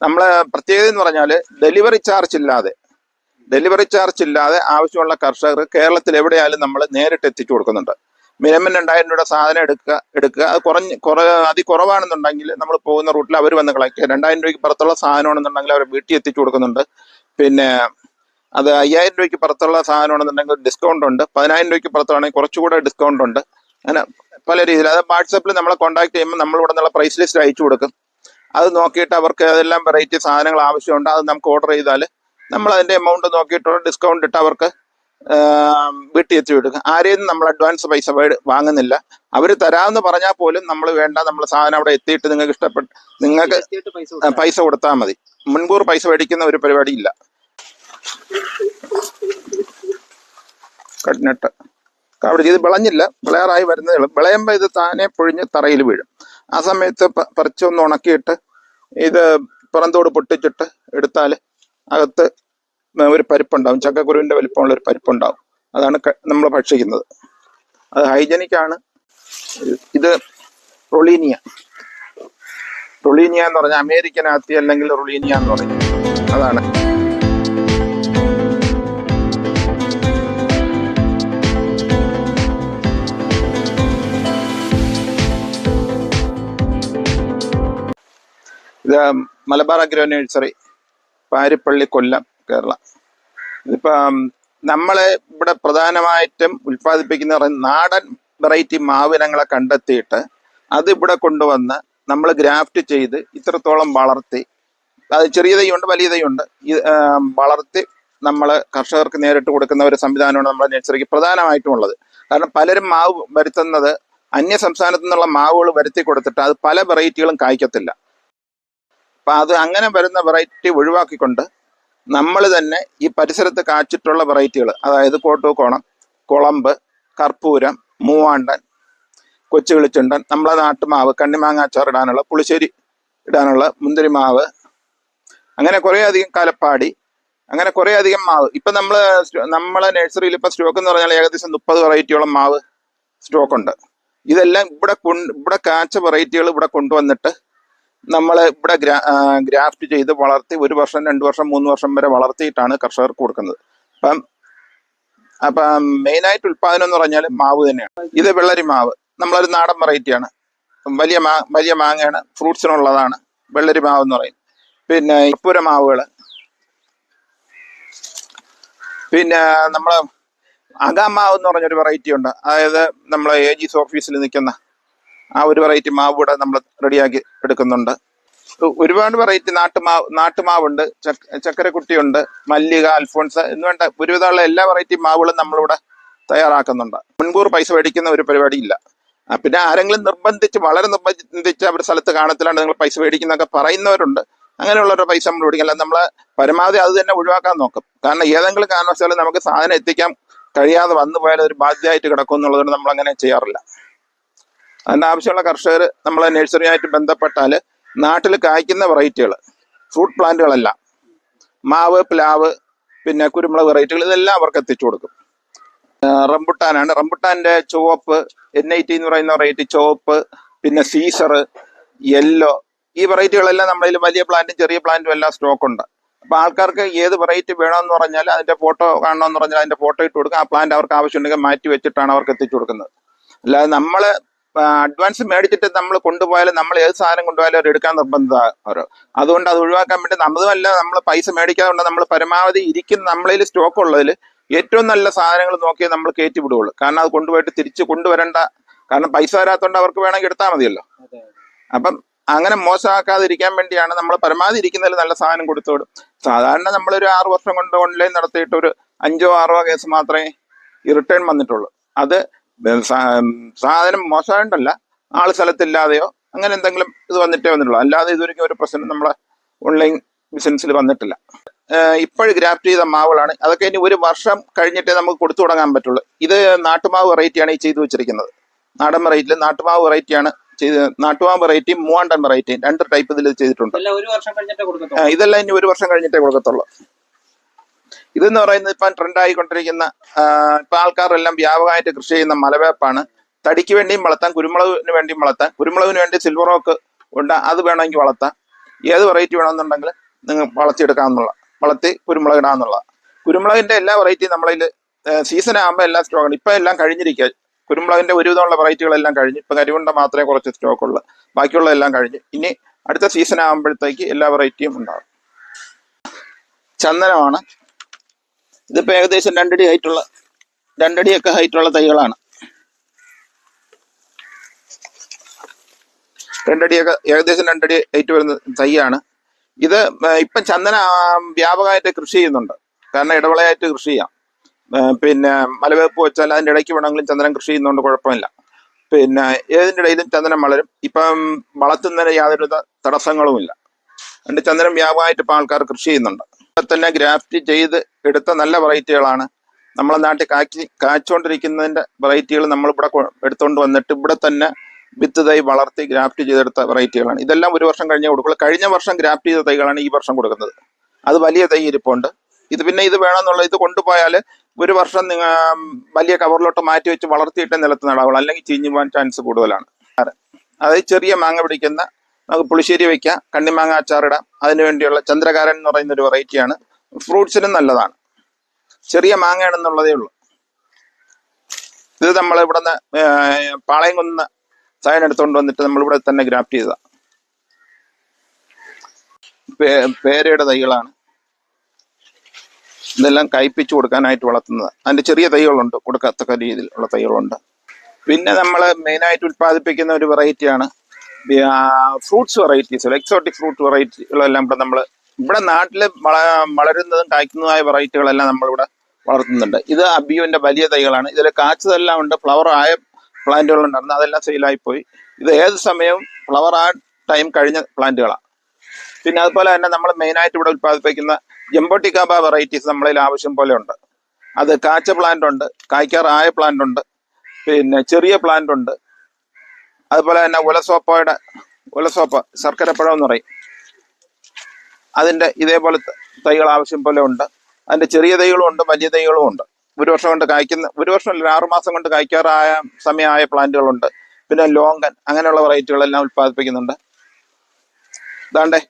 നമ്മളെ പ്രത്യേകത എന്ന് പറഞ്ഞാൽ ഡെലിവറി ചാർജ് ഇല്ലാതെ ആവശ്യമുള്ള കർഷകർ കേരളത്തിൽ എവിടെയായാലും നമ്മൾ നേരിട്ട് എത്തിച്ചു കൊടുക്കുന്നുണ്ട്. മിനിമം 2000 രൂപയുടെ സാധനം എടുക്കുക അത് അതികുറവാണെന്നുണ്ടെങ്കിൽ നമ്മൾ പോകുന്ന റൂട്ടിൽ അവർ വന്ന് കളക്ട് ചെയ്യുക. 2000 രൂപയ്ക്ക് പുറത്തുള്ള സാധനമാണെന്നുണ്ടെങ്കിൽ അവർ വീട്ടിൽ എത്തിച്ചു കൊടുക്കുന്നുണ്ട്. പിന്നെ അത് 5000 രൂപയ്ക്ക് പുറത്തുള്ള സാധനമാണെന്നുണ്ടെങ്കിൽ ഡിസ്കൗണ്ട് ഉണ്ട്. 10000 രൂപയ്ക്ക് പുറത്താണെങ്കിൽ കുറച്ചുകൂടെ ഡിസ്കൗണ്ട് ഉണ്ട്. അങ്ങനെ പല രീതിയിൽ അത് വാട്സാപ്പിൽ നമ്മളെ കോൺടാക്ട് ചെയ്യുമ്പോൾ നമ്മൾ ഇവിടെ നിന്നുള്ള പ്രൈസ് ലിസ്റ്റ് അയച്ചു കൊടുക്കും. അത് നോക്കിയിട്ട് അവർക്ക് അതെല്ലാം വെറൈറ്റി സാധനങ്ങൾ ആവശ്യമുണ്ട്. അത് നമുക്ക് ഓർഡർ ചെയ്താൽ നമ്മൾ അതിന്റെ എമൗണ്ട് നോക്കിയിട്ടുള്ള ഡിസ്കൗണ്ട് ഇട്ട് അവർക്ക് വീട്ടിൽ എത്തി വിടുക. ആരെയും നമ്മൾ അഡ്വാൻസ് പൈസ വാങ്ങുന്നില്ല. അവർ തരാമെന്ന് പറഞ്ഞാൽ പോലും നമ്മൾ വേണ്ട, നമ്മൾ സാധനം അവിടെ എത്തിയിട്ട് നിങ്ങൾക്ക് പൈസ കൊടുത്താൽ മതി. മുൻകൂർ പൈസ മേടിക്കുന്ന ഒരു പരിപാടി ഇല്ല. കടിനട്ട് അവിടെ ഇത് വിളഞ്ഞില്ല, വിളയാറായി വരുന്നതേ ഉള്ളൂ. വിളയുമ്പോൾ ഇത് താനെ പൊഴിഞ്ഞ് തറയിൽ വീഴും. ആ സമയത്ത് പറിച്ചൊന്ന് ഉണക്കിയിട്ട് ഇത് പുറന്തോട് പൊട്ടിച്ചിട്ട് എടുത്താൽ അകത്ത് ഒരു പരിപ്പുണ്ടാവും, ചക്കക്കുരുവിൻ്റെ വലിപ്പമുള്ള ഒരു പരിപ്പുണ്ടാവും. അതാണ് നമ്മൾ ഭക്ഷിക്കുന്നത്. അത് ഹൈജനിക്കാണ്. ഇത് റൊളീനിയ എന്ന് പറഞ്ഞാൽ അമേരിക്കൻ ആത്തി അല്ലെങ്കിൽ റൊളീനിയ എന്ന് പറയും. അതാണ്. ഇത് മലബാർ അഗ്രോ നഴ്സറി, പാരിപ്പള്ളി, കൊല്ലം, കേരള. ഇതിപ്പം നമ്മളെ ഇവിടെ പ്രധാനമായിട്ടും ഉൽപ്പാദിപ്പിക്കുന്ന നാടൻ വെറൈറ്റി മാവിനങ്ങളെ കണ്ടെത്തിയിട്ട് അത് ഇവിടെ കൊണ്ടുവന്ന് നമ്മൾ ഗ്രാഫ്റ്റ് ചെയ്ത് ഇത്രത്തോളം വളർത്തി, അത് ചെറിയ തൈയുണ്ട് വലിയ തൈയുണ്ട്, വളർത്തി നമ്മൾ കർഷകർക്ക് നേരിട്ട് കൊടുക്കുന്ന ഒരു സംവിധാനമാണ് നമ്മുടെ നഴ്സറിക്ക് പ്രധാനമായിട്ടും ഉള്ളത്. കാരണം പലരും മാവ് വരുത്തുന്നത് അന്യ സംസ്ഥാനത്തു നിന്നുള്ള മാവുകൾ വരുത്തി കൊടുത്തിട്ട് അത് പല വെറൈറ്റികളും കായ്ക്കത്തില്ല. അപ്പം അത് അങ്ങനെ വരുന്ന വെറൈറ്റി ഒഴിവാക്കിക്കൊണ്ട് നമ്മൾ തന്നെ ഈ പരിസരത്ത് കാച്ചിട്ടുള്ള വെറൈറ്റികൾ, അതായത് കോട്ടൂക്കോണം, കുളമ്പ്, കർപ്പൂരം, മൂവാണ്ടൻ, കൊച്ചു കിളിച്ചുണ്ടൻ, നമ്മളെ നാട്ടുമാവ്, കണ്ണിമാങ്ങ അച്ചാർ ഇടാനുള്ള, പുളിശ്ശേരി ഇടാനുള്ള മുന്തിരിമാവ്, അങ്ങനെ കുറേ അധികം കലപ്പാടി, അങ്ങനെ കുറേ അധികം മാവ്. ഇപ്പം നമ്മളെ നഴ്സറിയിൽ ഇപ്പം സ്റ്റോക്ക് എന്ന് പറഞ്ഞാൽ ഏകദേശം 30 വെറൈറ്റിയോളം മാവ് സ്റ്റോക്കുണ്ട്. ഇതെല്ലാം ഇവിടെ കാച്ച വെറൈറ്റികൾ ഇവിടെ കൊണ്ടുവന്നിട്ട് നമ്മൾ ഇവിടെ ഗ്രാഫ്റ്റ് ചെയ്ത് വളർത്തി 1 വർഷം 2 വർഷം 3 വർഷം വരെ വളർത്തിയിട്ടാണ് കർഷകർക്ക് കൊടുക്കുന്നത്. അപ്പം മെയിനായിട്ട് ഉൽപ്പാദനം എന്ന് പറഞ്ഞാൽ മാവ് തന്നെയാണ്. ഇത് വെള്ളരി മാവ്, നമ്മളൊരു നാടൻ വെറൈറ്റിയാണ്. വലിയ മാങ്ങയാണ്, ഫ്രൂട്ട്സിനുള്ളതാണ് വെള്ളരി മാവ് എന്ന് പറയും. പിന്നെ ഇപ്പുര മാവുകൾ, പിന്നെ നമ്മൾ അകാമാവ് എന്ന് പറഞ്ഞൊരു വെറൈറ്റി ഉണ്ട്. അതായത് നമ്മൾ AG's ഓഫീസിൽ നിൽക്കുന്ന ആ ഒരു വെറൈറ്റി മാവ് കൂടെ നമ്മൾ റെഡിയാക്കി എടുക്കുന്നുണ്ട്. ഒരുപാട് വെറൈറ്റി നാട്ടുമാവുണ്ട്, ചക്കരക്കുട്ടിയുണ്ട്, മല്ലിക, അൽഫോൺസ് എന്ന് വേണ്ട ഒരുവിധമുള്ള എല്ലാ വെറൈറ്റി മാവുകളും നമ്മളിവിടെ തയ്യാറാക്കുന്നുണ്ട്. മുൻകൂർ പൈസ മേടിക്കുന്ന ഒരു പരിപാടി ഇല്ല. പിന്നെ ആരെങ്കിലും വളരെ നിർബന്ധിച്ച് അവർ സ്ഥലത്ത് കാണത്തിലാണ് നിങ്ങൾ പൈസ മേടിക്കുന്നൊക്കെ പറയുന്നവരുണ്ട്. അങ്ങനെയുള്ളവരുടെ പൈസ നമ്മൾ മേടിക്കില്ല. നമ്മൾ പരമാവധി അത് തന്നെ ഒഴിവാക്കാൻ നോക്കും. കാരണം ഏതെങ്കിലും കാരണവശാലും നമുക്ക് സാധനം എത്തിക്കാൻ കഴിയാതെ വന്നു പോയാൽ ഒരു ബാധ്യതയായിട്ട് കിടക്കും എന്നുള്ളതുകൊണ്ട് നമ്മൾ അങ്ങനെ ചെയ്യാറില്ല. അതിൻ്റെ ആവശ്യമുള്ള കർഷകർ നമ്മളെ നഴ്സറിയായിട്ട് ബന്ധപ്പെട്ടാൽ നാട്ടിൽ കായ്ക്കുന്ന വെറൈറ്റികൾ, ഫ്രൂട്ട് പ്ലാന്റുകളല്ല, മാവ്, പ്ലാവ്, പിന്നെ കുരുമുളക് വെറൈറ്റികൾ, ഇതെല്ലാം അവർക്ക് എത്തിച്ചു കൊടുക്കും. റംബുട്ടാനാണ്. റംബുട്ടാൻ്റെ ചുവപ്പ്, N80 എന്ന് പറയുന്ന വെറൈറ്റി ചുവപ്പ്, പിന്നെ സീസർ, യെല്ലോ, ഈ വെറൈറ്റികളെല്ലാം നമ്മളിൽ വലിയ പ്ലാന്റും ചെറിയ പ്ലാന്റും എല്ലാം സ്റ്റോക്കുണ്ട്. അപ്പോൾ ആൾക്കാർക്ക് ഏത് വെറൈറ്റി വേണമെന്ന് പറഞ്ഞാൽ അതിൻ്റെ ഫോട്ടോ കാണണമെന്ന് പറഞ്ഞാൽ അതിൻ്റെ ഫോട്ടോ ഇട്ട് കൊടുക്കുക. ആ പ്ലാന്റ് അവർക്ക് ആവശ്യമുണ്ടെങ്കിൽ മാറ്റി വെച്ചിട്ടാണ് അവർക്ക് എത്തിച്ചു കൊടുക്കുന്നത്. അല്ലാതെ നമ്മൾ അഡ്വാൻസ് മേടിച്ചിട്ട് നമ്മൾ കൊണ്ടുപോയാലും നമ്മൾ ഏത് സാധനം കൊണ്ടുപോയാലും അവർ എടുക്കാൻ നിർബന്ധമാണ്. അതുകൊണ്ട് അത് ഒഴിവാക്കാൻ വേണ്ടി അതുമല്ല, നമ്മൾ പൈസ മേടിക്കാതെ നമ്മൾ പരമാവധി നമ്മളതിൽ സ്റ്റോക്ക് ഉള്ളതിൽ ഏറ്റവും നല്ല സാധനങ്ങൾ നോക്കിയേ നമ്മൾ കയറ്റി വിടുകയുള്ളൂ. കാരണം അത് കൊണ്ടുപോയിട്ട് തിരിച്ച് കൊണ്ടുവരേണ്ട, കാരണം പൈസ വരാത്തതുകൊണ്ട് അവർക്ക് വേണമെങ്കിൽ എടുത്താൽ മതിയല്ലോ. അപ്പം അങ്ങനെ മോശമാക്കാതിരിക്കാൻ വേണ്ടിയാണ് നമ്മൾ പരമാവധി ഇരിക്കുന്നതിൽ നല്ല സാധനം കൊടുത്തു വിടും. സാധാരണ നമ്മളൊരു 6 വർഷം കൊണ്ട് ഓൺലൈൻ നടത്തിയിട്ട് ഒരു 5 or 6 കേസ് മാത്രമേ ഈ റിട്ടേൺ വന്നിട്ടുള്ളൂ. അത് സാധനം മോശമായിട്ടല്ല, ആൾ സ്ഥലത്തില്ലാതെയോ അങ്ങനെ എന്തെങ്കിലും ഇത് വന്നിട്ടുള്ളൂ. അല്ലാതെ ഇതുവരെയ്ക്കും ഒരു പ്രശ്നം നമ്മളെ ഓൺലൈൻ ബിസിനസ്സിൽ വന്നിട്ടില്ല. ഇപ്പോഴും ഗ്രാഫ്റ്റ് ചെയ്ത മാവുകളാണ്. അതൊക്കെ ഇനി 1 വർഷം കഴിഞ്ഞിട്ടേ നമുക്ക് കൊടുത്തു തുടങ്ങാൻ പറ്റുള്ളൂ. ഇത് നാട്ടുമാവ് വെറൈറ്റിയാണ് ഈ ചെയ്തു വെച്ചിരിക്കുന്നത്. നാടൻ വെറൈറ്റിയിൽ നാട്ടുമാവ് വെറൈറ്റിയാണ് നാട്ടുമാവ് വെറൈറ്റി, മൂവാണ്ടൻ വെറൈറ്റി, 2 ടൈപ്പ് ഇതിൽ ചെയ്തിട്ടുണ്ട്. ഇതെല്ലാം ഇനി 1 വർഷം കഴിഞ്ഞിട്ടേ കൊടുക്കത്തുള്ളൂ. ഇതെന്ന് പറയുന്നത് ഇപ്പം ട്രെൻഡായിക്കൊണ്ടിരിക്കുന്ന, ഇപ്പം ആൾക്കാരെല്ലാം വ്യാപകമായിട്ട് കൃഷി ചെയ്യുന്ന മലവേപ്പാണ്. തടിക്ക് വേണ്ടിയും വളർത്താം, കുരുമുളകിന് വേണ്ടിയും വളർത്താം. കുരുമുളകിന് വേണ്ടി സിൽവർ റോക്ക് ഉണ്ട്, അത് വേണമെങ്കിൽ വളർത്താം. ഏത് വെറൈറ്റി വേണമെന്നുണ്ടെങ്കിൽ നിങ്ങൾ വളർത്തിയെടുക്കാമെന്നുള്ള, വളർത്തി കുരുമുളക് ഇടാമെന്നുള്ള. കുരുമുളകിൻ്റെ എല്ലാ വെറൈറ്റിയും നമ്മളതിൽ സീസൺ ആകുമ്പോൾ എല്ലാം സ്റ്റോക്കാണ്. ഇപ്പം എല്ലാം കഴിഞ്ഞിരിക്കുക. കുരുമുളകിൻ്റെ ഒരുവിധമുള്ള വെറൈറ്റികളെല്ലാം കഴിഞ്ഞ് ഇപ്പം കരിവുണ്ട മാത്രമേ കുറച്ച് സ്റ്റോക്കുള്ളൂ. ബാക്കിയുള്ളതെല്ലാം കഴിഞ്ഞ് ഇനി അടുത്ത സീസൺ ആകുമ്പോഴത്തേക്ക് എല്ലാ വെറൈറ്റിയും ഉണ്ടാകും. ചന്ദനമാണ്. ഇതിപ്പോൾ ഏകദേശം 2 അടിയൊക്കെ ഹൈറ്റുള്ള തൈകളാണ്. 2 അടിയൊക്കെ ഏകദേശം 2 അടി ഹൈറ്റ് വരുന്ന തൈയാണ് ഇത്. ഇപ്പം ചന്ദന വ്യാപകമായിട്ട് കൃഷി ചെയ്യുന്നുണ്ട്. കാരണം ഇടവിളയായിട്ട് കൃഷി ചെയ്യാം. പിന്നെ മലവേപ്പ് വെച്ചാൽ അതിൻ്റെ ഇടയ്ക്ക് വേണമെങ്കിലും ചന്ദനം കൃഷി ചെയ്യുന്നതുകൊണ്ട് കുഴപ്പമില്ല. പിന്നെ ഏതിൻ്റെ ഇടയിലും ചന്ദനം വളരും. ഇപ്പം വളർത്തുന്നതിന് യാതൊരു തടസ്സങ്ങളുമില്ല. അതുകൊണ്ട് ചന്ദനം വ്യാപകമായിട്ട് ഇപ്പം ആൾക്കാർ കൃഷി ചെയ്യുന്നുണ്ട്. ഇപ്പം തന്നെ ഗ്രാഫ്റ്റ് ചെയ്ത് എടുത്ത നല്ല വെറൈറ്റികളാണ്. നമ്മളെ നാട്ടിൽ കായ്ച്ചുകൊണ്ടിരിക്കുന്നതിൻ്റെ വെറൈറ്റികൾ നമ്മളിവിടെ എടുത്തുകൊണ്ട് വന്നിട്ട് ഇവിടെ തന്നെ വിത്ത് തൈ വളർത്തി ഗ്രാഫ്റ്റ് ചെയ്തെടുത്ത വെറൈറ്റികളാണ്. ഇതെല്ലാം 1 വർഷം കഴിഞ്ഞേ കൊടുക്കുള്ളൂ. കഴിഞ്ഞ വർഷം ഗ്രാഫ്റ്റ് ചെയ്ത തൈകളാണ് ഈ വർഷം കൊടുക്കുന്നത്. അത് വലിയ തൈ ഇരിപ്പുണ്ട്. ഇത് പിന്നെ ഇത് വേണമെന്നുള്ള ഇത് കൊണ്ടുപോയാൽ 1 വർഷം നിങ്ങൾ വലിയ കവറിലോട്ട് മാറ്റി വെച്ച് വളർത്തിയിട്ട് നിലത്ത് നടാവുള്ളൂ. അല്ലെങ്കിൽ ചീഞ്ഞു പോകാൻ ചാൻസ് കൂടുതലാണ്. അതായത് ചെറിയ മാങ്ങ പിടിക്കുന്ന, നമുക്ക് പുളിശ്ശേരി വയ്ക്കാം, കണ്ണിമാങ്ങ അച്ചാറിടാം. അതിനു വേണ്ടിയുള്ള ചന്ദ്രകാരൻ എന്ന് പറയുന്ന ഒരു വെറൈറ്റിയാണ്. ഫ്രൂട്ട്സിനും നല്ലതാണ്. ചെറിയ മാങ്ങയാണെന്നുള്ളതേ ഉള്ളൂ. ഇത് നമ്മൾ ഇവിടുന്ന് പാളയം കുന്ന് സൈൻ എടുത്തുകൊണ്ട് വന്നിട്ട് നമ്മളിവിടെ തന്നെ ഗ്രാഫ്റ്റ് ചെയ്തതാണ്. പേരയുടെ തൈകളാണ്. ഇതെല്ലാം കയ്പ്പിച്ച് കൊടുക്കാനായിട്ട് വളർത്തുന്നത്. അതിൻ്റെ ചെറിയ തൈകളുണ്ട്, കൊടുക്കത്തക്ക രീതിയിലുള്ള തൈകളുണ്ട്. പിന്നെ നമ്മൾ മെയിനായിട്ട് ഉൽപ്പാദിപ്പിക്കുന്ന ഒരു വെറൈറ്റിയാണ് ഫ്രൂട്ട്സ് വെറൈറ്റീസുകൾ, എക്സോട്ടിക് ഫ്രൂട്ട് വെറൈറ്റികളെല്ലാം ഇവിടെ നാട്ടിൽ വളരുന്നതും കായ്ക്കുന്നതുമായ വെറൈറ്റികളെല്ലാം നമ്മളിവിടെ വളർത്തുന്നുണ്ട്. ഇത് അബിയുവിൻ്റെ വലിയ തൈകളാണ്. ഇതിൽ കാച്ചതെല്ലാം ഉണ്ട്, ഫ്ലവർ ആയ പ്ലാന്റുകളുണ്ടായിരുന്നു. അതെല്ലാം സെയിലായിപ്പോയി. ഇത് ഏത് സമയവും ഫ്ലവർ ആ ടൈം കഴിഞ്ഞ പ്ലാന്റുകളാണ്. പിന്നെ അതുപോലെ തന്നെ നമ്മൾ മെയിനായിട്ട് ഇവിടെ ഉൽപ്പാദിപ്പിക്കുന്ന ജംബോട്ടിക്കാബ വെറൈറ്റീസ് നമ്മളതിൽ ആവശ്യം പോലെ ഉണ്ട്. അത് കാച്ച പ്ലാന്റ് ഉണ്ട്, കായ്ക്കാറായ പ്ലാന്റ് ഉണ്ട്, പിന്നെ ചെറിയ പ്ലാന്റ് ഉണ്ട്. അതുപോലെ തന്നെ ഉലസോപ്പ ശർക്കരപ്പഴം എന്ന് പറയും, അതിൻ്റെ ഇതേപോലെ തൈകൾ ആവശ്യം പോലെ ഉണ്ട്. അതിൻ്റെ ചെറിയ തൈകളും ഉണ്ട്, വലിയ തൈകളും ഉണ്ട്. 1 വർഷം കൊണ്ട് കായ്ക്കുന്ന, 1 വർഷമല്ല 6 മാസം കൊണ്ട് കായ്ക്കാറായ സമയമായ പ്ലാന്റുകളുണ്ട്. പിന്നെ ലോങ്കൻ, അങ്ങനെയുള്ള വെറൈറ്റികളെല്ലാം ഉൽപ്പാദിപ്പിക്കുന്നുണ്ട്. ഇതാണ്ടേ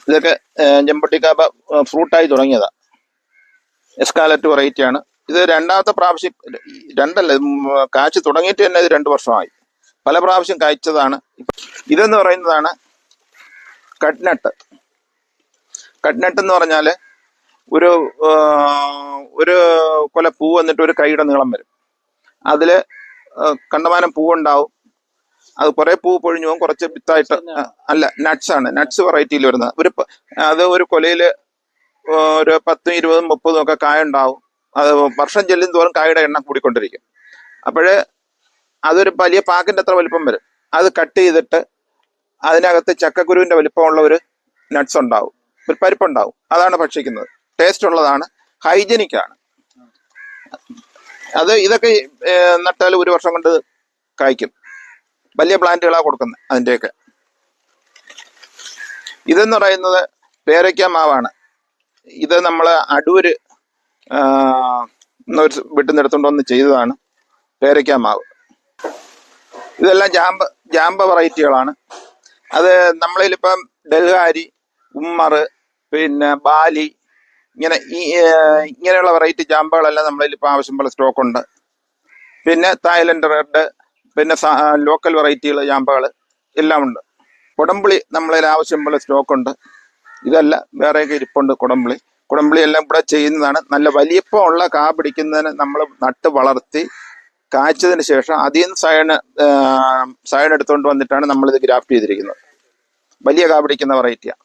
ഇതൊക്കെ ജംബോട്ടിക്കാബ ഫ്രൂട്ടായി തുടങ്ങിയതാ. എസ്കാലറ്റ് വെറൈറ്റിയാണ് ഇത്. രണ്ടാമത്തെ പ്രാവശ്യം, രണ്ടല്ല, കായ്ച്ചു തുടങ്ങിയിട്ട് തന്നെ ഇത് 2 വർഷമായി. പല പ്രാവശ്യം കായ്ച്ചതാണ്. ഇതെന്ന് പറയുന്നതാണ് കട്ട്നട്ട്. കട്ട്നട്ട് എന്ന് പറഞ്ഞാൽ ഒരു കൊല പൂ വന്നിട്ട് ഒരു കൈയുടെ നീളം വരും. അതിൽ കണ്ടമാനം പൂവുണ്ടാവും. അത് കുറെ പൂ പൊഴിഞ്ഞു പോകും, കുറച്ച് വിത്തായിട്ട്. അല്ല, നട്ട്സ് ആണ്. നട്ട്സ് വെറൈറ്റിയിൽ വരുന്നത്. അത് ഒരു കൊലയിൽ ഒരു 10, 20, 30 ഒക്കെ കായ ഉണ്ടാവും. അത് വർഷം ചെല്ലും തോറും കായയുടെ എണ്ണം കൂടിക്കൊണ്ടിരിക്കും. അപ്പോഴ് അതൊരു വലിയ പാക്കിൻ്റെ അത്ര വലിപ്പം വരും. അത് കട്ട് ചെയ്തിട്ട് അതിനകത്ത് ചക്കക്കുരുവിൻ്റെ വലിപ്പമുള്ള ഒരു നട്ട്സ് ഉണ്ടാവും, ഒരു പരിപ്പുണ്ടാവും. അതാണ് ഭക്ഷിക്കുന്നത്. ടേസ്റ്റ് ഉള്ളതാണ്, ഹൈജനിക്കാണ്. ഇതൊക്കെ നട്ടാൽ 1 വർഷം കൊണ്ട് കായ്ക്കും. വലിയ പ്ലാന്റുകളാണ് കൊടുക്കുന്നത് അതിൻ്റെയൊക്കെ. ഇതെന്ന് പറയുന്നത് പേരയ്ക്ക മാവാണ്. ഇത് നമ്മൾ അടൂര് വീട്ടിൽ നിന്ന് എടുത്തുകൊണ്ട് വന്ന് ചെയ്തതാണ് പേരയ്ക്ക മാവ്. ഇതെല്ലാം ജാമ്പ വെറൈറ്റികളാണ്. അത് നമ്മളിലിപ്പം ഡൽഹാരി, ഉമ്മർ, പിന്നെ ബാലി, ഇങ്ങനെയുള്ള വെറൈറ്റി ജാമ്പകളെല്ലാം നമ്മളിലിപ്പോൾ ആവശ്യം പോലെ സ്റ്റോക്കുണ്ട്. പിന്നെ തായ്ലൻഡ് റെഡ്, പിന്നെ ലോക്കൽ വെറൈറ്റികൾ ജാമ്പകൾ എല്ലാം ഉണ്ട്. കുടംപുളി നമ്മളതിൽ ആവശ്യം പോലെ സ്റ്റോക്കുണ്ട്. ഇതല്ല, വേറെയൊക്കെ ഇരിപ്പുണ്ട് കുടംപുളി എല്ലാം ഇവിടെ ചെയ്യുന്നതാണ്. നല്ല വലിയപ്പമുള്ള കാ പിടിക്കുന്നതിന് നമ്മൾ നട്ട് വളർത്തി കായ്ച്ചതിന് ശേഷം അതിൽ നിന്ന് സയൺ എടുത്തുകൊണ്ട് വന്നിട്ടാണ് നമ്മളിത് ഗ്രാഫ്റ്റ് ചെയ്തിരിക്കുന്നത്. വലിയ കാ പിടിക്കുന്ന വെറൈറ്റിയാണ്.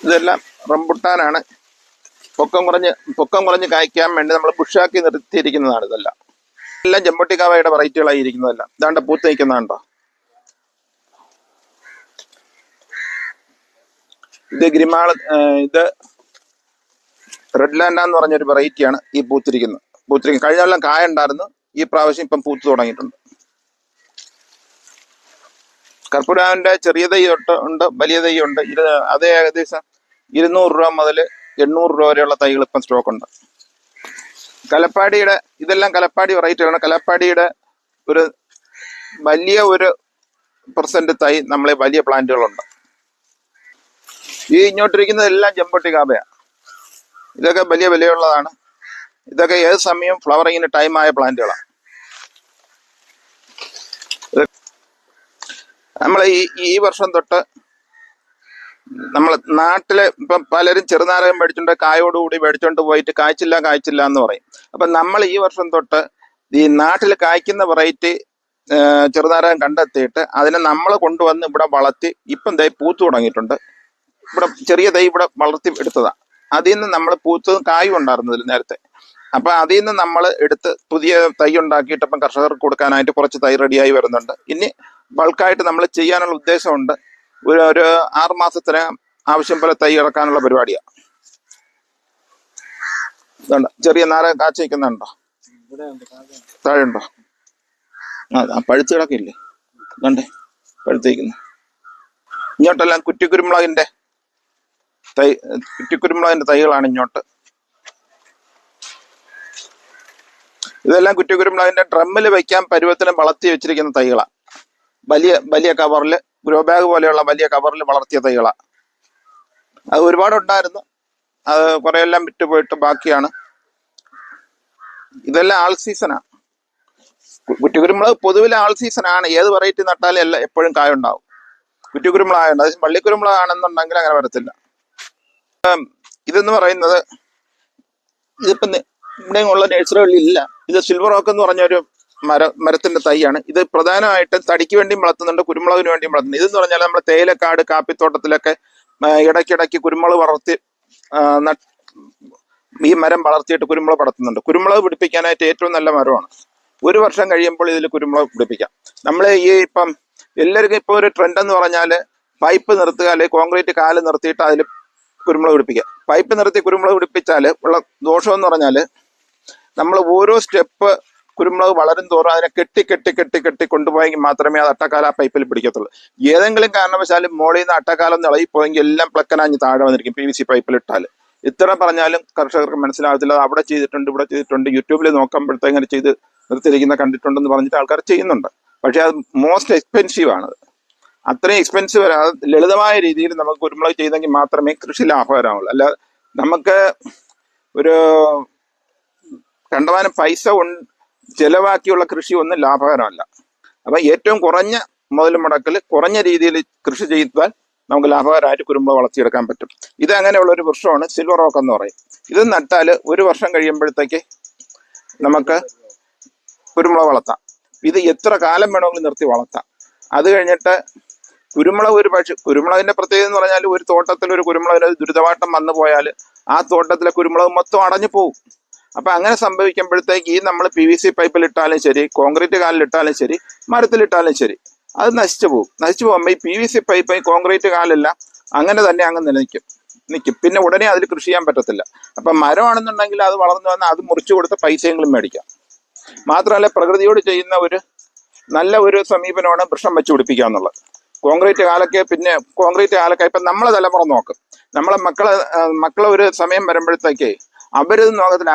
ഇതെല്ലാം റംബുട്ടാനാണ്. പൊക്കം കുറഞ്ഞ് കായ്ക്കാൻ വേണ്ടി നമ്മൾ ബുഷാക്കി നിർത്തിയിരിക്കുന്നതാണ്. ഇതെല്ലാം ജംബോട്ടിക്കാവയുടെ വെറൈറ്റികളായി ഇരിക്കുന്നതല്ല. ഇതാണ്ട് പൂത്ത് നിൽക്കുന്നതാണ്ടോ. ഇത് ഇത് റെഡ് ലാൻഡ എന്ന് പറഞ്ഞൊരു വെറൈറ്റിയാണ് ഈ പൂത്തിരിക്കുന്നത്. കഴിഞ്ഞ കൊല്ലം കായ ഉണ്ടായിരുന്നു, ഈ പ്രാവശ്യം ഇപ്പം പൂത്ത് തുടങ്ങിയിട്ടുണ്ട്. കർപ്പൂരാവിൻ്റെ ചെറിയ തൈ ഉണ്ട്, വലിയ തൈ ഉണ്ട്. അത് ഏകദേശം 200 രൂപ മുതൽ 800 രൂപ വരെയുള്ള തൈകൾ ഇപ്പം സ്റ്റോക്കുണ്ട്. ഇതെല്ലാം കലപ്പാടി വെറൈറ്റികളാണ്. കലപ്പാടിയുടെ ഒരു വലിയ ഒരു 50% തൈ നമ്മളെ വലിയ പ്ലാന്റുകളുണ്ട്. ഈ ഇങ്ങോട്ടിരിക്കുന്നതെല്ലാം ചെമ്പൊട്ടി കാബയാണ്. ഇതൊക്കെ വലിയ വിലയുള്ളതാണ്. ഇതൊക്കെ ഏത് സമയവും ഫ്ലവറിങ്ങിന് ടൈമായ പ്ലാന്റുകളാണ്. നമ്മൾ ഈ വർഷം തൊട്ട് നമ്മൾ നാട്ടില് ഇപ്പം പലരും ചെറുനാരകം മേടിച്ചോണ്ട് കായോടുകൂടി മേടിച്ചോണ്ട് പോയിട്ട് കായ്ച്ചില്ല എന്ന് പറയും. അപ്പൊ നമ്മൾ ഈ വർഷം തൊട്ട് ഈ നാട്ടിൽ കായ്ക്കുന്ന വെറൈറ്റി ചെറുനാരകം കണ്ടെത്തിയിട്ട് അതിനെ നമ്മൾ കൊണ്ടുവന്ന് ഇവിടെ വളർത്തി ഇപ്പം തൈ പൂത്തു തുടങ്ങിയിട്ടുണ്ട്. ഇവിടെ ചെറിയ തൈ ഇവിടെ വളർത്തി എടുത്തതാണ്. അതിൽ നിന്ന് നമ്മൾ പൂത്തതും കായും ഉണ്ടായിരുന്നതിൽ നേരത്തെ. അപ്പൊ അതിൽ നിന്ന് നമ്മൾ എടുത്ത് പുതിയ തൈ ഉണ്ടാക്കിയിട്ട് ഇപ്പം കർഷകർക്ക് കൊടുക്കാനായിട്ട് കുറച്ച് തൈ റെഡിയായി വരുന്നുണ്ട്. ഇനി ബൾക്കായിട്ട് നമ്മൾ ചെയ്യാനുള്ള ഉദ്ദേശമുണ്ട്. ഒരു 6 മാസത്തിന് ആവശ്യം പോലെ തൈ ഇറക്കാനുള്ള പരിപാടിയാണ്. ചെറിയ നാരകം കാച്ച വയ്ക്കുന്നുണ്ടോ? താഴെ ഉണ്ടോ? ആ പഴുത്ത് കിടക്കില്ലേ? കണ്ടേ പഴുത്തേക്കുന്നു. ഇങ്ങോട്ടെല്ലാം കുറ്റിക്കുരുമുളകിന്റെ തൈകളാണ് ഇങ്ങോട്ട്. ഇതെല്ലാം കുറ്റിക്കുരുമുളകിന്റെ ഡ്രമ്മിൽ വയ്ക്കാൻ പരുവത്തിന് വളർത്തി വെച്ചിരിക്കുന്ന തൈകളാണ്. വലിയ കവറിൽ, ഗ്രോ ബാഗ് പോലെയുള്ള വലിയ കവറിൽ വളർത്തിയ തൈകളാണ്. അത് ഒരുപാടുണ്ടായിരുന്നു. അത് കുറെ എല്ലാം വിറ്റുപോയിട്ട് ബാക്കിയാണ്. ഇതെല്ലാം ആൾ സീസണാണ്. കുറ്റിക്കുരുമുളക് പൊതുവിലെ ആൾ സീസണാണ്. ഏത് വെറൈറ്റി നട്ടാലും എല്ലാം എപ്പോഴും കായുണ്ടാവും. കുറ്റിക്കുരുമുളകായുണ്ട്. അത് വള്ളിക്കുരുമുളകാണെന്നുണ്ടെങ്കിൽ അങ്ങനെ വരത്തില്ല. ഇതെന്ന് പറയുന്നത് ഇതിപ്പം ഇവിടെ ഉള്ള നഴ്സറികളിൽ ഇല്ല. ഇത് സിൽവർ ഓക്ക് എന്ന് പറഞ്ഞൊരു മരത്തിന്റെ തൈയാണ്. ഇത് പ്രധാനമായിട്ടും തടിക്ക് വേണ്ടിയും വളർത്തുന്നുണ്ട്, കുരുമുളകിന് വേണ്ടിയും വളർത്തുന്നുണ്ട്. ഇതെന്ന് പറഞ്ഞാൽ നമ്മുടെ തേയിലക്കാട് കാപ്പിത്തോട്ടത്തിലൊക്കെ ഇടയ്ക്കിടയ്ക്ക് കുരുമുളക് വളർത്തി ഈ മരം വളർത്തിയിട്ട് കുരുമുളക് പടത്തുന്നുണ്ട്. കുരുമുളക് പിടിപ്പിക്കാനായിട്ട് ഏറ്റവും നല്ല മരമാണ്. 1 വർഷം കഴിയുമ്പോൾ ഇതിൽ കുരുമുളക് പിടിപ്പിക്കാം. നമ്മൾ ഇപ്പം എല്ലാവർക്കും ഇപ്പോൾ ഒരു ട്രെൻഡ് എന്ന് പറഞ്ഞാൽ പൈപ്പ് നിർത്തുക, അല്ലെങ്കിൽ കോൺക്രീറ്റ് കാല് നിർത്തിയിട്ട് അതിൽ കുരുമുളക് പിടിപ്പിക്കുക. പൈപ്പ് നിർത്തി കുരുമുളക് പിടിപ്പിച്ചാൽ ഉള്ള ദോഷം എന്ന് പറഞ്ഞാൽ നമ്മൾ ഓരോ സ്റ്റെപ്പ് കുരുമുളക് വളരും തോറും അതിനെ കെട്ടി കൊണ്ടുപോയെങ്കിൽ മാത്രമേ അത് അട്ടക്കാല ആ പൈപ്പിൽ പിടിക്കത്തുള്ളൂ. ഏതെങ്കിലും കാരണവശാലും മോളിൽ നിന്ന് അട്ടക്കാലം ഇളകിപ്പോയെങ്കിൽ എല്ലാം പ്ലക്കനാഞ്ഞ് താഴെ വന്നിരിക്കും PVC പൈപ്പിൽ ഇട്ടാൽ. ഇത്ര പറഞ്ഞാലും കർഷകർക്ക് മനസ്സിലാകത്തില്ല. അത് അവിടെ ചെയ്തിട്ടുണ്ട്, ഇവിടെ ചെയ്തിട്ടുണ്ട്, യൂട്യൂബിൽ നോക്കുമ്പോഴത്തെ ഇങ്ങനെ ചെയ്ത് നിർത്തിയിരിക്കുന്ന കണ്ടിട്ടുണ്ടെന്ന് പറഞ്ഞിട്ട് ആൾക്കാർ ചെയ്യുന്നുണ്ട്. പക്ഷെ അത് മോസ്റ്റ് എക്സ്പെൻസീവ് ആണ്. അത്രയും എക്സ്പെൻസീവ് അത് ലളിതമായ രീതിയിൽ നമുക്ക് കുരുമുളക് ചെയ്തെങ്കിൽ മാത്രമേ കൃഷി ലാഭകരമാവുള്ളൂ. അല്ല നമുക്ക് ഒരു കണ്ടമാനം പൈസ ചെലവാക്കിയുള്ള കൃഷി ഒന്നും ലാഭകരമല്ല. അപ്പൊ ഏറ്റവും കുറഞ്ഞ മുതൽ മുടക്കിൽ കുറഞ്ഞ രീതിയിൽ കൃഷി ചെയ്താൽ നമുക്ക് ലാഭകരമായിട്ട് കുരുമുളക് വളർത്തിയെടുക്കാൻ പറ്റും. ഇത് അങ്ങനെയുള്ള ഒരു വൃക്ഷമാണ് സിൽവർ ഓക്ക് എന്ന് പറയും. ഇത് നട്ടാൽ 1 വർഷം കഴിയുമ്പോഴത്തേക്ക് നമുക്ക് കുരുമുളക് വളർത്താം. ഇത് എത്ര കാലം വേണമെങ്കിലും നിർത്തി വളർത്താം. അത് കഴിഞ്ഞിട്ട് കുരുമുളകിന്റെ പ്രത്യേകത എന്ന് പറഞ്ഞാൽ ഒരു തോട്ടത്തിൽ ഒരു കുരുമുളകിന് ദുരിതവാട്ടം വന്നു പോയാൽ ആ തോട്ടത്തിലെ കുരുമുളക് മൊത്തം അടഞ്ഞു പോകും. അപ്പൊ അങ്ങനെ സംഭവിക്കുമ്പോഴത്തേക്ക് ഈ നമ്മൾ PVC പൈപ്പിൽ ഇട്ടാലും ശരി, കോൺക്രീറ്റ് കാലിലിട്ടാലും ശരി, മരത്തിലിട്ടാലും ശരി, അത് നശിച്ചു പോകുമ്പോൾ ഈ PVC പൈപ്പ്, കോൺക്രീറ്റ് കാലെല്ലാം അങ്ങനെ തന്നെ അങ്ങ് നിൽക്കും. പിന്നെ ഉടനെ അതിൽ കൃഷി ചെയ്യാൻ പറ്റത്തില്ല. അപ്പൊ മരമാണെന്നുണ്ടെങ്കിൽ അത് വളർന്നു വന്നാൽ അത് മുറിച്ചു കൊടുത്ത പൈസയെങ്കിലും മേടിക്കാം. മാത്രമല്ല പ്രകൃതിയോട് ചെയ്യുന്ന നല്ല ഒരു സമീപനമാണ് വൃക്ഷം വെച്ച് പിടിപ്പിക്കുക എന്നുള്ളത്. കോൺക്രീറ്റ് കാലൊക്കെ ഇപ്പൊ നമ്മളെ തലമുറ നോക്കും. നമ്മളെ മക്കളെ ഒരു സമയം വരുമ്പോഴത്തേക്ക് അവരിത് നോക്കത്തില്ല.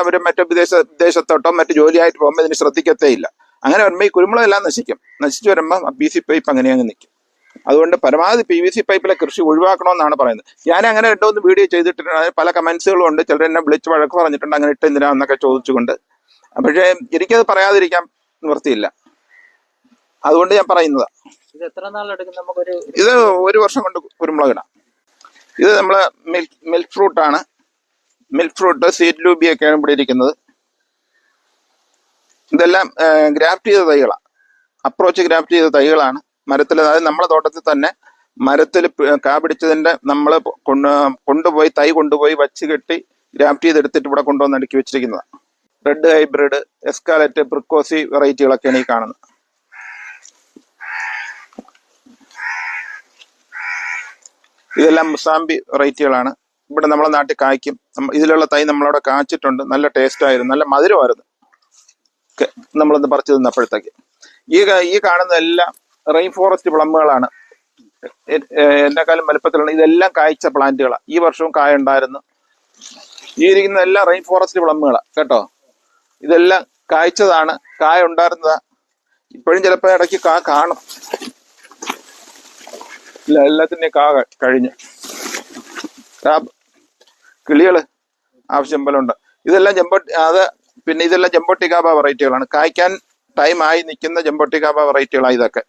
അവര് മറ്റു വിദേശത്തോട്ടോ മറ്റു ജോലിയായിട്ട് പോകുമ്പോൾ ഇതിന് ശ്രദ്ധിക്കത്തേ ഇല്ല. അങ്ങനെ വരുമ്പോൾ ഈ കുരുമുളകെല്ലാം നശിച്ചു വരുമ്പോൾ PVC പൈപ്പ് അങ്ങനെ അങ്ങ് നിൽക്കും. അതുകൊണ്ട് പരമാവധി PVC പൈപ്പിലെ കൃഷി ഒഴിവാക്കണമെന്നാണ് പറയുന്നത്. ഞാൻ അങ്ങനെ 2-3 വീഡിയോ ചെയ്തിട്ടുണ്ട്. അതിന് പല കമന്റ്സുകളും ഉണ്ട്. ചിലർ എന്നെ വിളിച്ച് വഴക്ക് പറഞ്ഞിട്ടുണ്ട്, അങ്ങനെ ഇട്ട് എന്തിനാന്നൊക്കെ ചോദിച്ചുകൊണ്ട്. പക്ഷേ എനിക്കത് പറയാതിരിക്കാൻ നിവൃത്തിയില്ല. അതുകൊണ്ട് ഞാൻ പറയുന്നതാ. ഇത് 1 വർഷം കൊണ്ട് കുരുമുളക് ഇടാം. ഇത് നമ്മള് മിൽക്ക് ഫ്രൂട്ട് ആണ്. മിൽക്ക് ഫ്രൂട്ട്, സീഡ് ലൂബിയൊക്കെയാണ് ഇവിടെ ഇരിക്കുന്നത്. ഇതെല്ലാം ഗ്രാഫ്റ്റ് ചെയ്ത തൈകളാണ്. അപ്രോച്ച് ഗ്രാഫ്റ്റ് ചെയ്ത തൈകളാണ്. മരത്തിൽ, അതായത് നമ്മുടെ തോട്ടത്തിൽ തന്നെ മരത്തിൽ കാ പിടിച്ചതിന്റെ നമ്മൾ കൊണ്ടുപോയി തൈ കൊണ്ടുപോയി വച്ച് കെട്ടി ഗ്രാഫ്റ്റ് ചെയ്തെടുത്തിട്ട് ഇവിടെ കൊണ്ടുവന്ന് അടുക്കി വെച്ചിരിക്കുന്നതാണ്. റെഡ് ഹൈബ്രിഡ്, എസ്കാലറ്റ്, ബ്രിക്കോസി വെറൈറ്റികളൊക്കെയാണ് ഈ കാണുന്നത്. ഇതെല്ലാം മുസാമ്പി വെറൈറ്റികളാണ്. ഇവിടെ നമ്മളെ നാട്ടിൽ കായ്ക്കും. ഇതിലുള്ള തൈ നമ്മളവിടെ കാച്ചിട്ടുണ്ട്. നല്ല ടേസ്റ്റ് ആയിരുന്നു, നല്ല മധുരമായിരുന്നു നമ്മളൊന്ന് പറിച്ചു തിന്നപ്പോഴത്തേക്ക്. ഈ കാണുന്നതെല്ലാം റെയിൻ ഫോറസ്റ്റ് പ്ലമ്മുകളാണ്. എന്നെക്കാളും വലുപ്പത്തിലുള്ള ഇതെല്ലാം കായ്ച്ച പ്ലാന്റുകളാണ്. ഈ വർഷവും കായ ഉണ്ടായിരുന്നു. ഈ ഇരിക്കുന്നതെല്ലാം റെയിൻ ഫോറസ്റ്റ് പ്ലമ്മുകളാണ് കേട്ടോ. ഇതെല്ലാം കായ്ച്ചതാണ്, കായ ഉണ്ടായിരുന്നതാ. ഇപ്പോഴും ചിലപ്പോൾ ഇടയ്ക്ക് കാണും. ഇല്ല, എല്ലാത്തിൻ്റെയും കഴിഞ്ഞ് കിളികള് ആവശ്യം പോലെ ഉണ്ട്. ഇതെല്ലാം പിന്നെ ഇതെല്ലാം ജംബോട്ടി കാബ വെറൈറ്റികളാണ്. കായ്ക്കാൻ ടൈം ആയി നിൽക്കുന്ന ജംബോട്ടി കാബ വെറൈറ്റികളാണ് ഇതൊക്കെ.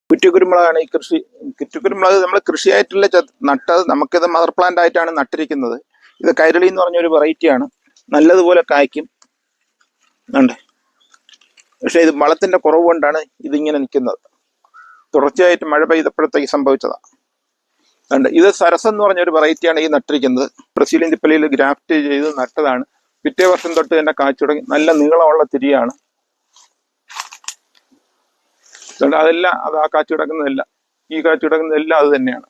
കുറ്റിക്കുരുമുളകാണ് ഈ കൃഷി. കുറ്റിക്കുരുമുളക് നമ്മൾ കൃഷിയായിട്ടുള്ള നട്ടത്. നമുക്കിത് മദർ പ്ലാന്റ് ആയിട്ടാണ് നട്ടിരിക്കുന്നത്. ഇത് കൈരളി എന്ന് പറഞ്ഞൊരു വെറൈറ്റിയാണ്. നല്ലതുപോലെ കായ്ക്കും ഉണ്ട്. പക്ഷെ ഇത് വളത്തിന്റെ കുറവ് കൊണ്ടാണ് ഇതിങ്ങനെ നിൽക്കുന്നത്. തുടർച്ചയായിട്ട് മഴ പെയ്തപ്പോഴത്തേക്ക് സംഭവിച്ചതാണ്. ഇത് സരസ് എന്ന് പറഞ്ഞൊരു വെറൈറ്റിയാണ് ഈ നട്ടിരിക്കുന്നത്. ബ്രസീലിയൻ തിപ്പലിയിൽ ഗ്രാഫ്റ്റ് ചെയ്ത് നട്ടതാണ്. പിറ്റേ വർഷം തൊട്ട് തന്നെ കാച്ചു തുടങ്ങി. നല്ല നീളമുള്ള തിരിയാണ്. അതെല്ലാം ആ കാച്ചു കിടക്കുന്നതെല്ലാം, ഈ കാച്ചു കിടക്കുന്നതെല്ലാം അത് തന്നെയാണ്.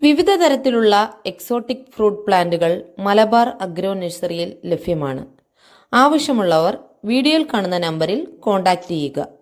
വിവിധ തരത്തിലുള്ള എക്സോട്ടിക് ഫ്രൂട്ട് പ്ലാന്റുകൾ മലബാർ അഗ്രോ നഴ്സറിയിൽ ലഭ്യമാണ്. ആവശ്യമുള്ളവർ വീഡിയോയിൽ കാണുന്ന നമ്പറിൽ കോൺടാക്റ്റ് ചെയ്യുക.